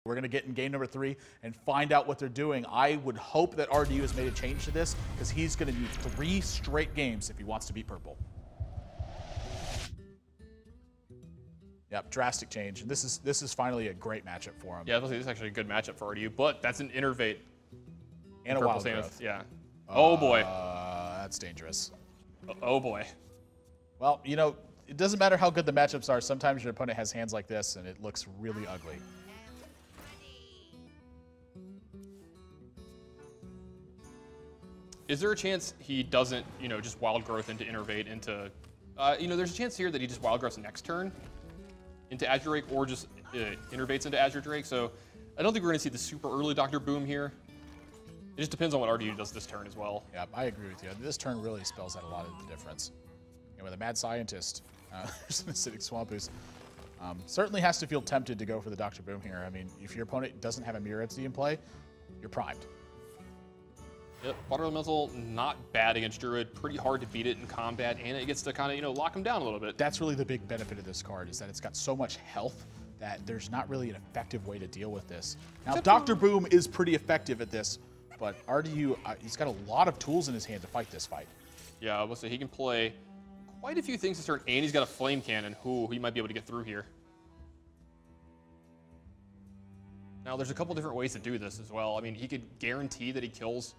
We're going to get in game number 3 and find out what they're doing. I would hope that RDU has made a change to this because he's going to need 3 straight games if he wants to beat purple. Yep, drastic change. And this is finally a great matchup for him. Yeah, this is actually a good matchup for RDU, but that's an Innervate. And a wild growth. Yeah. Oh boy. That's dangerous. Oh boy. Well, you know, it doesn't matter how good the matchups are. Sometimes your opponent has hands like this and it looks really ugly. Is there a chance he doesn't, you know, just wild growth into Innervate into, you know, there's a chance here that he just wild growths next turn into Azure Drake or just Innervates into Azure Drake. So I don't think we're going to see the super early Dr. Boom here. It just depends on what RDU does this turn as well. Yeah, I agree with you. This turn really spells out a lot of the difference. And with a Mad Scientist, there's an Acidic Swampoos. Certainly has to feel tempted to go for the Dr. Boom here. I mean, if your opponent doesn't have a Mirror Entity in play, you're primed. Yep, Water Elemental, not bad against Druid. Pretty hard to beat it in combat, and it gets to kind of, you know, lock him down a little bit. That's really the big benefit of this card, is that it's got so much health that there's not really an effective way to deal with this. Now, Dr. Boom is pretty effective at this, but RDU, he's got a lot of tools in his hand to fight this fight. Yeah, I will say he can play quite a few things this turn, and he's got a Flame Cannon. Ooh, he might be able to get through here. Now, there's a couple different ways to do this as well. I mean, he could guarantee that he kills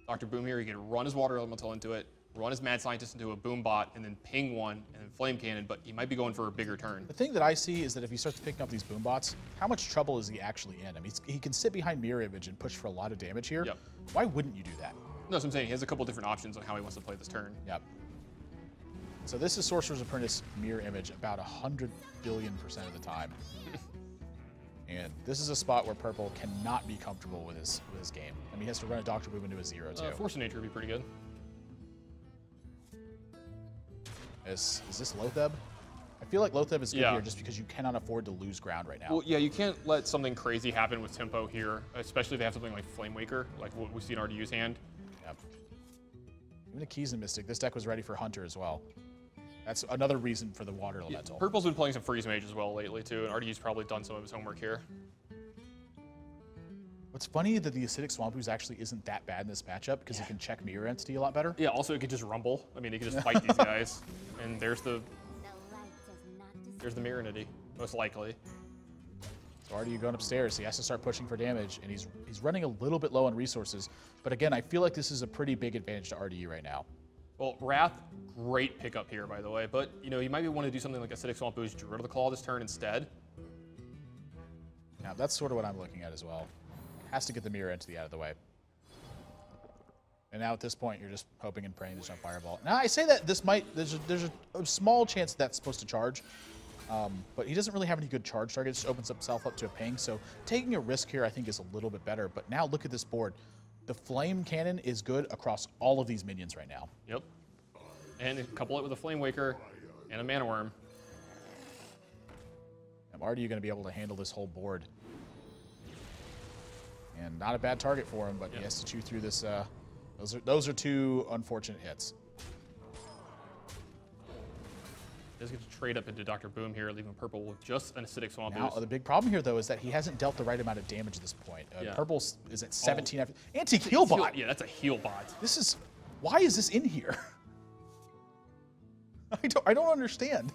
Dr. Boom here. He can run his Water Elemental into it, run his Mad Scientist into a Boom Bot, and then ping one, and then Flame Cannon, but he might be going for a bigger turn. The thing that I see is that if he starts picking up these Boom Bots, how much trouble is he actually in? I mean, he can sit behind Mirror Image and push for a lot of damage here. Yep. Why wouldn't you do that? No, that's what I'm saying. He has a couple different options on how he wants to play this turn. Yep. So this is Sorcerer's Apprentice Mirror Image about 100 billion% of the time. And this is a spot where purple cannot be comfortable with his game. I mean, he has to run a Dr. Boom into a 0-2. Force of Nature would be pretty good. Is this Lotheb? I feel like Lotheb is good here just because you cannot afford to lose ground right now. Well, yeah, you can't let something crazy happen with tempo here, especially if they have something like Flame Waker, like what we see in RDU's hand. Yep. Even a Keys and Mystic. This deck was ready for Hunter as well. That's another reason for the Water Elemental. Yeah, Purple's been playing some Freeze Mage as well lately, too, and RDU's probably done some of his homework here. What's funny that the Acidic Swampoos actually isn't that bad in this matchup because he can check Mirror Entity a lot better. Yeah, also it could just rumble. I mean, he could just fight these guys. And there's the Mirror Entity, most likely. So RDU going upstairs. He has to start pushing for damage, and he's running a little bit low on resources. But again, I feel like this is a pretty big advantage to RDU right now. Well, Wrath, great pickup here, by the way. But, you know, you might want to do something like Acidic Swampoos, Druid of the Claw this turn instead. Yeah, that's sort of what I'm looking at as well. Has to get the Mirror Entity out of the way. And now at this point, you're just hoping and praying there's no Fireball. Now, I say that there's a small chance that's supposed to charge. But he doesn't really have any good charge targets. Just opens himself up to a ping. So taking a risk here, I think, is a little bit better. But now look at this board. The Flame Cannon is good across all of these minions right now. Yep. And couple it with a Flame Waker and a Mana Worm. Are you going to be able to handle this whole board? And not a bad target for him, but he has to chew through this. Those are 2 unfortunate hits. Does get to trade up into Dr. Boom here, leaving purple with just an Acidic Swamp. Now, the big problem here, though, is that he hasn't dealt the right amount of damage at this point. Purple is at 17. Anti-heal bot. Yeah, that's a heal bot. This is... Why is this in here? I don't understand.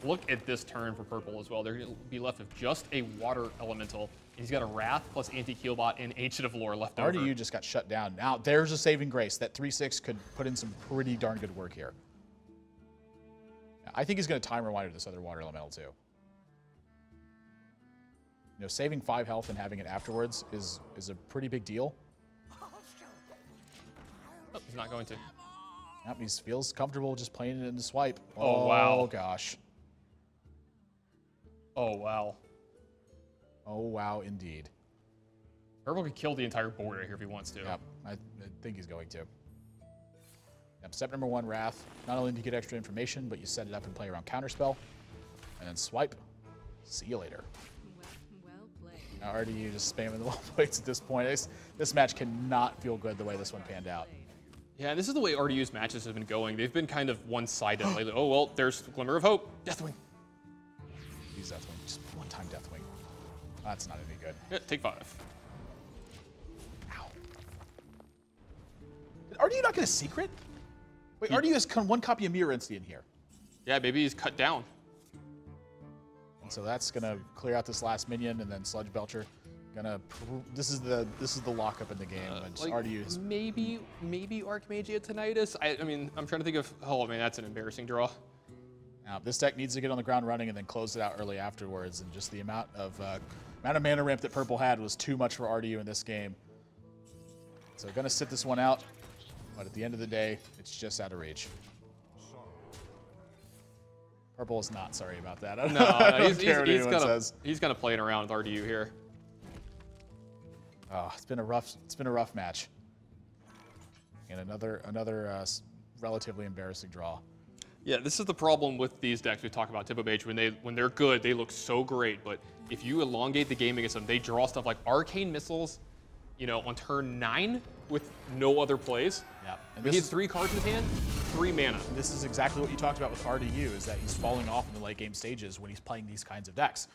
Look at this turn for purple as well. They're going to be left with just a Water Elemental. He's got a Wrath plus Anti-Heal Bot and Ancient of Lore left over. RDU just got shut down. Now, there's a saving grace. That 3/6 could put in some pretty darn good work here. I think he's going to time rewind this other Water Elemental, too. You know, saving 5 health and having it afterwards is a pretty big deal. Oh, he's not going to. Yep, he feels comfortable just playing it in the swipe. Oh, wow. Oh, gosh. Oh, wow. Oh, wow, indeed. Purple could kill the entire board right here if he wants to. Yep, I think he's going to. Yep, step number 1, Wrath. Not only do you get extra information, but you set it up and play around Counterspell. And then swipe. See you later. Well played. Now RDU just spamming the wall plates at this point. This match cannot feel good the way this one panned out. Yeah, this is the way RDU's matches have been going. They've been kind of one-sided lately. Oh, well, there's Glimmer of Hope. Deathwing. Use Deathwing. Just on-time Deathwing. That's not any good. Yeah, take 5. Ow. Did RDU not get a secret? Wait, RDU has one copy of Mirror Instinct in here. Yeah, maybe he's cut down. And so that's gonna clear out this last minion, and then Sludge Belcher gonna. This is the lockup in the game. Like, RDU is maybe Archmagia Tinnitus. I mean, I'm trying to think of. Oh man, that's an embarrassing draw. now. This deck needs to get on the ground running and then close it out early afterwards. And just the amount of mana ramp that Purple had was too much for RDU in this game. So gonna sit this one out, but at the end of the day, it's just out of reach. Purple is not sorry about that. I don't care what anyone says. He's kind of playing around with RDU here. Oh, it's been a rough match. And another relatively embarrassing draw. Yeah, this is the problem with these decks we talk about. Typo Mage, when they're good, they look so great. But if you elongate the game against them, they draw stuff like Arcane Missiles, on turn 9 with no other plays. Yeah. And he has 3 cards in his hand, 3 mana. This is exactly what you talked about with RDU, is that he's falling off in the late game stages when he's playing these kinds of decks.